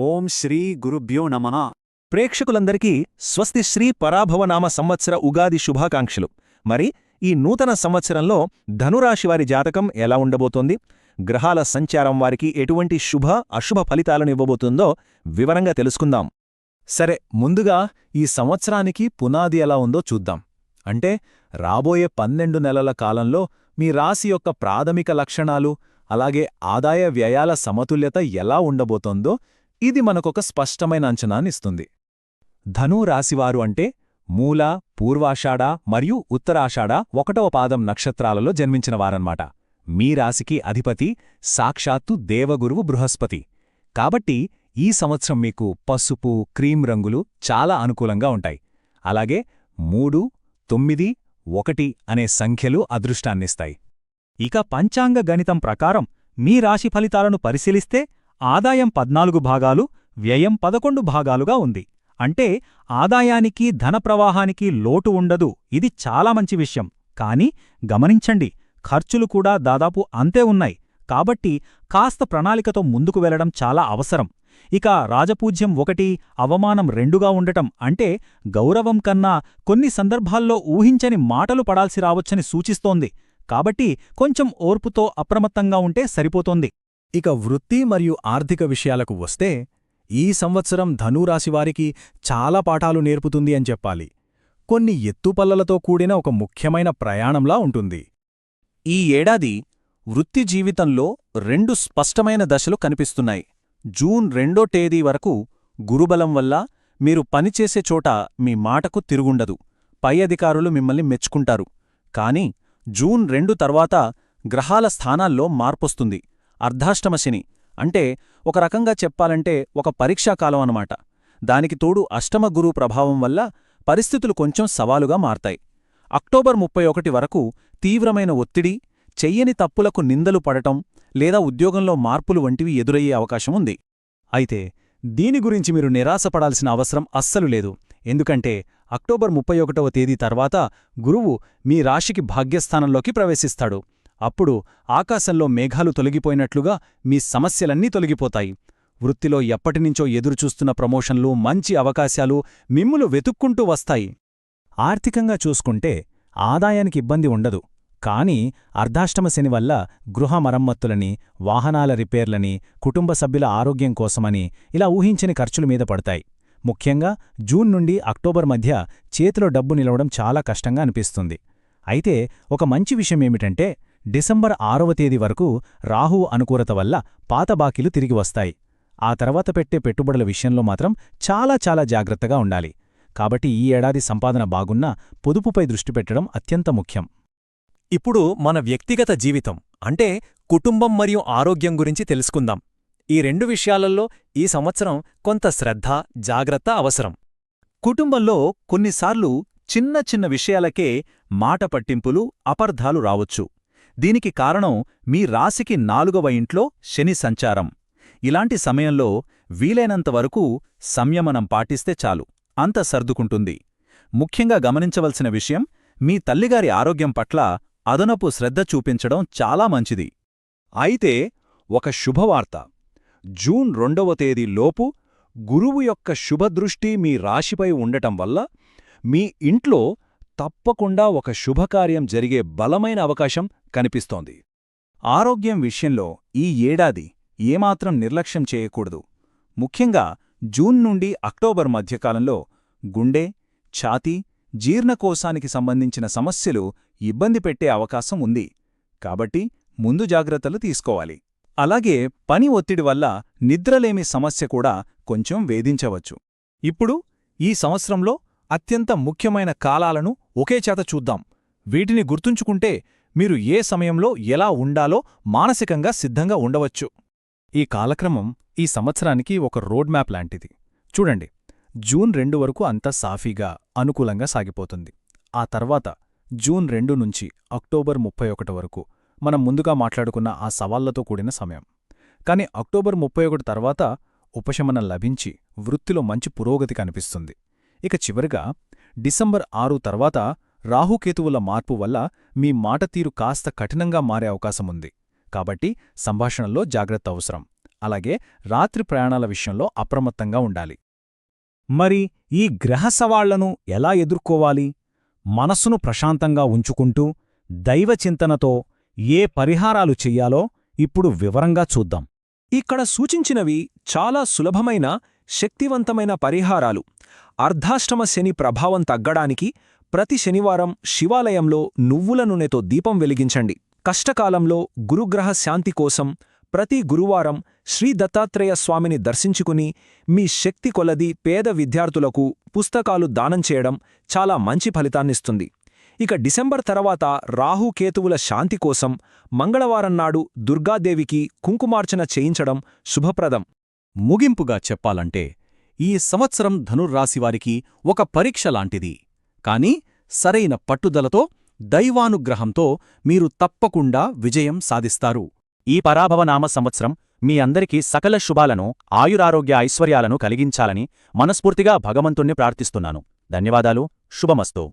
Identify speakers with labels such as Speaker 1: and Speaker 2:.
Speaker 1: ఓం శ్రీ గురుభ్యో నమః.
Speaker 2: ప్రేక్షకులందరికీ స్వస్తి శ్రీ పరాభవనామ సంవత్సర ఉగాది శుభాకాంక్షలు. మరి ఈ నూతన సంవత్సరంలో ధనురాశివారి జాతకం ఎలా ఉండబోతోంది, గ్రహాల సంచారం వారికి ఎటువంటి శుభ అశుభ ఫలితాలను ఇవ్వబోతుందో వివరంగా తెలుసుకుందాం.
Speaker 1: సరే, ముందుగా ఈ సంవత్సరానికి పునాది ఎలా ఉందో చూద్దాం. అంటే రాబోయే 12 నెలల కాలంలో మీ రాశి యొక్క ప్రాథమిక లక్షణాలు, అలాగే ఆదాయ వ్యయాల సమతుల్యత ఎలా ఉండబోతోందో ఇది మనకొక స్పష్టమైన అంచనానిస్తుంది. ధను రాశివారు అంటే మూల, పూర్వాషాఢ మరియు ఉత్తరాషాఢ 1వ పాదం నక్షత్రాలలో జన్మించినవారన్నమాట. మీ రాశికి అధిపతి సాక్షాత్తు దేవగురువు బృహస్పతి. కాబట్టి ఈ సంవత్సరం మీకు పసుపు, క్రీం రంగులు చాలా అనుకూలంగా ఉంటాయి. అలాగే 3, 9, 1 అనే సంఖ్యలు అదృష్టాన్నిస్తాయి.
Speaker 3: ఇక పంచాంగ గణితం ప్రకారం మీ రాశి ఫలితాలను పరిశీలిస్తే ఆదాయం 14 భాగాలు, వ్యయం 11 భాగాలుగా ఉంది. అంటే ఆదాయానికి ధన ప్రవాహానికి లోటు ఉండదు. ఇది చాలా మంచి విషయం. కానీ గమనించండి, ఖర్చులు కూడా దాదాపు అంతే ఉన్నాయి. కాబట్టి కాస్త ప్రణాళికతో ముందుకు వెళ్లడం చాలా అవసరం. ఇక రాజపూజ్యం 1, అవమానం 2గా ఉండటం అంటే గౌరవం కన్నా కొన్ని సందర్భాల్లో ఊహించని మాటలు పడాల్సి రావచ్చని సూచిస్తోంది. కాబట్టి కొంచెం ఓర్పుతో అప్రమత్తంగా ఉంటే సరిపోతోంది.
Speaker 1: ఇక వృత్తి మరియు ఆర్థిక విషయాలకు వస్తే ఈ సంవత్సరం ధనురాశివారికి చాలా పాఠాలు నేర్పుతుంది అని చెప్పాలి. కొన్ని ఎత్తుపల్లలతో కూడిన ఒక ముఖ్యమైన ప్రయాణంలా ఉంటుంది. ఈ ఏడాది వృత్తి జీవితంలో 2 స్పష్టమైన దశలు కనిపిస్తున్నాయి. జూన్ 2వ తేదీ వరకు గురుబలం వల్ల మీరు పనిచేసే చోట మీ మాటకు తిరుగుండదు. పై అధికారులు మిమ్మల్ని మెచ్చుకుంటారు. కాని జూన్ 2 తర్వాత గ్రహాల స్థానాల్లో మార్పొస్తుంది. అర్ధాష్టమశని అంటే ఒక రకంగా చెప్పాలంటే ఒక పరీక్షాకాలం అన్నమాట. దానికి తోడు అష్టమ గురు ప్రభావం వల్ల పరిస్థితులు కొంచెం సవాలుగా మారతాయి. అక్టోబర్ 31 వరకు తీవ్రమైన ఒత్తిడి, చెయ్యని తప్పులకు నిందలు పడటం లేదా ఉద్యోగంలో మార్పులు వంటివి ఎదురయ్యే అవకాశముంది. అయితే దీని గురించి మీరు నిరాశపడాల్సిన అవసరం అస్సలు లేదు. ఎందుకంటే అక్టోబర్ 31వ తేదీ తర్వాత గురువు మీ రాశికి భాగ్యస్థానంలోకి ప్రవేశిస్తాడు. అప్పుడు ఆకాశంలో మేఘాలు తొలగిపోయినట్లుగా మీ సమస్యలన్నీ తొలగిపోతాయి. వృత్తిలో ఎప్పటినుంచో ఎదురుచూస్తున్న ప్రమోషన్లు, మంచి అవకాశాలు మిమ్ములు వెతుక్కుంటూ వస్తాయి. ఆర్థికంగా చూసుకుంటే ఆదాయానికి ఇబ్బంది ఉండదు. కానీ అర్ధాష్టమ శని వల్ల గృహ మరమ్మత్తులని, వాహనాల రిపేర్లని, కుటుంబ సభ్యుల ఆరోగ్యం కోసమని ఇలా ఊహించని ఖర్చుల మీద పడతాయి. ముఖ్యంగా జూన్ నుండి అక్టోబర్ మధ్య చేతిలో డబ్బు నిలవడం చాలా కష్టంగా అనిపిస్తుంది. అయితే ఒక మంచి విషయమేమిటంటే డిసెంబర్ 6వ తేదీ వరకు రాహువు అనుకూలత వల్ల పాత బాకీలు తిరిగి వస్తాయి. ఆ తర్వాత పెట్టే పెట్టుబడుల విషయంలో మాత్రం చాలా జాగ్రత్తగా ఉండాలి. కాబట్టి ఈ ఏడాది సంపాదన బాగున్నా పొదుపుపై దృష్టి పెట్టడం అత్యంత ముఖ్యం.
Speaker 2: ఇప్పుడు మన వ్యక్తిగత జీవితం అంటే కుటుంబం మరియు ఆరోగ్యం గురించి తెలుసుకుందాం. ఈ 2 విషయాలలో ఈ సంవత్సరం కొంత శ్రద్ధ, జాగ్రత్త అవసరం. కుటుంబంలో కొన్నిసార్లు చిన్న విషయాలకే మాట పట్టింపులు, అపార్థాలు రావచ్చు. దీనికి కారణం మీ రాశికి 4వ ఇంట్లో శని సంచారం. ఇలాంటి సమయంలో వీలైనంతవరకు సంయమనం పాటిస్తే చాలు, అంత సర్దుకుంటుంది. ముఖ్యంగా గమనించవలసిన విషయం, మీ తల్లిగారి ఆరోగ్యం పట్ల అదనపు శ్రద్ధ చూపించడం చాలా మంచిది. అయితే ఒక శుభవార్త, జూన్ 2వ తేదీలోపు గురువు యొక్క శుభదృష్టి మీ రాశిపై ఉండటం వల్ల మీ ఇంట్లో తప్పకుండా ఒక శుభకార్యం జరిగే బలమైన అవకాశం కనిపిస్తోంది. ఆరోగ్యం విషయంలో ఈ ఏడాది ఏమాత్రం నిర్లక్ష్యం చేయకూడదు. ముఖ్యంగా జూన్ నుండి అక్టోబర్ మధ్యకాలంలో గుండె, ఛాతీ, జీర్ణకోశానికి సంబంధించిన సమస్యలు ఇబ్బంది పెట్టే అవకాశం ఉంది. కాబట్టి ముందు జాగ్రత్తలు తీసుకోవాలి. అలాగే పని ఒత్తిడి వల్ల నిద్రలేమి సమస్య కూడా కొంచెం వేధించవచ్చు. ఇప్పుడు ఈ సంవత్సరంలో అత్యంత ముఖ్యమైన కాలాలను ఒకేచేత చూద్దాం. వీటిని గుర్తుంచుకుంటే మీరు ఏ సమయంలో ఎలా ఉండాలో మానసికంగా సిద్ధంగా ఉండవచ్చు. ఈ కాలక్రమం ఈ సంవత్సరానికి ఒక రోడ్ మ్యాప్ లాంటిది. చూడండి, జూన్ 2 వరకు అంతా సాఫీగా, అనుకూలంగా సాగిపోతుంది. ఆ తర్వాత జూన్ 2 నుంచి అక్టోబర్ 31 వరకు మనం ముందుగా మాట్లాడుకున్న ఆ సవాళ్లతో కూడిన సమయం. కాని అక్టోబర్ 31 తర్వాత ఉపశమనం లభించి వృత్తిలో మంచి పురోగతి కనిపిస్తుంది. ఇక చివరిగా డిసెంబర్ 6 తర్వాత రాహుకేతువుల మార్పు వల్ల మీ మాట తీరు కాస్త కఠినంగా మారే అవకాశముంది. కాబట్టి సంభాషణలో జాగ్రత్త అవసరం.
Speaker 1: అలాగే రాత్రి ప్రయాణాల విషయంలో అప్రమత్తంగా ఉండాలి.
Speaker 3: మరి ఈ గ్రహ సవాళ్లను ఎలా ఎదుర్కోవాలి? మనస్సును ప్రశాంతంగా ఉంచుకుంటూ దైవచింతనతో ఏ పరిహారాలు చెయ్యాలో ఇప్పుడు వివరంగా చూద్దాం.
Speaker 2: ఇక్కడ సూచించినవి చాలా సులభమైన శక్తివంతమైన పరిహారాలు. అర్ధాష్టమ శని ప్రభావం తగ్గడానికి ప్రతి శనివారం శివాలయంలో నువ్వుల నూనెతో దీపం వెలిగించండి. కష్టకాలంలో గురుగ్రహ శాంతి కోసం ప్రతి గురువారం శ్రీ దత్తాత్రేయ స్వామిని దర్శించుకుని మీ శక్తి కొలది పేద విద్యార్థులకు పుస్తకాలు దానం చేయడం చాలా మంచి ఫలితాన్నిస్తుంది. ఇక డిసెంబర్ తర్వాత రాహుకేతువుల శాంతి కోసం మంగళవారం నాడు దుర్గాదేవికి కుంకుమార్చన చేయించడం శుభప్రదం.
Speaker 1: ముగింపుగా చెప్పాలంటే ఈ సంవత్సరం ధనుర్రాశివారికి ఒక పరీక్ష లాంటిది. కానీ సరైన పట్టుదలతో దైవానుగ్రహంతో మీరు తప్పకుండా విజయం సాధిస్తారు.
Speaker 3: ఈ పరాభవనామ సంవత్సరం మీ అందరికీ సకల శుభాలను, ఆయురారోగ్య ఐశ్వర్యాలను కలిగించాలని మనస్ఫూర్తిగా భగవంతుణ్ణి ప్రార్థిస్తున్నాను. ధన్యవాదాలు. శుభమస్తు.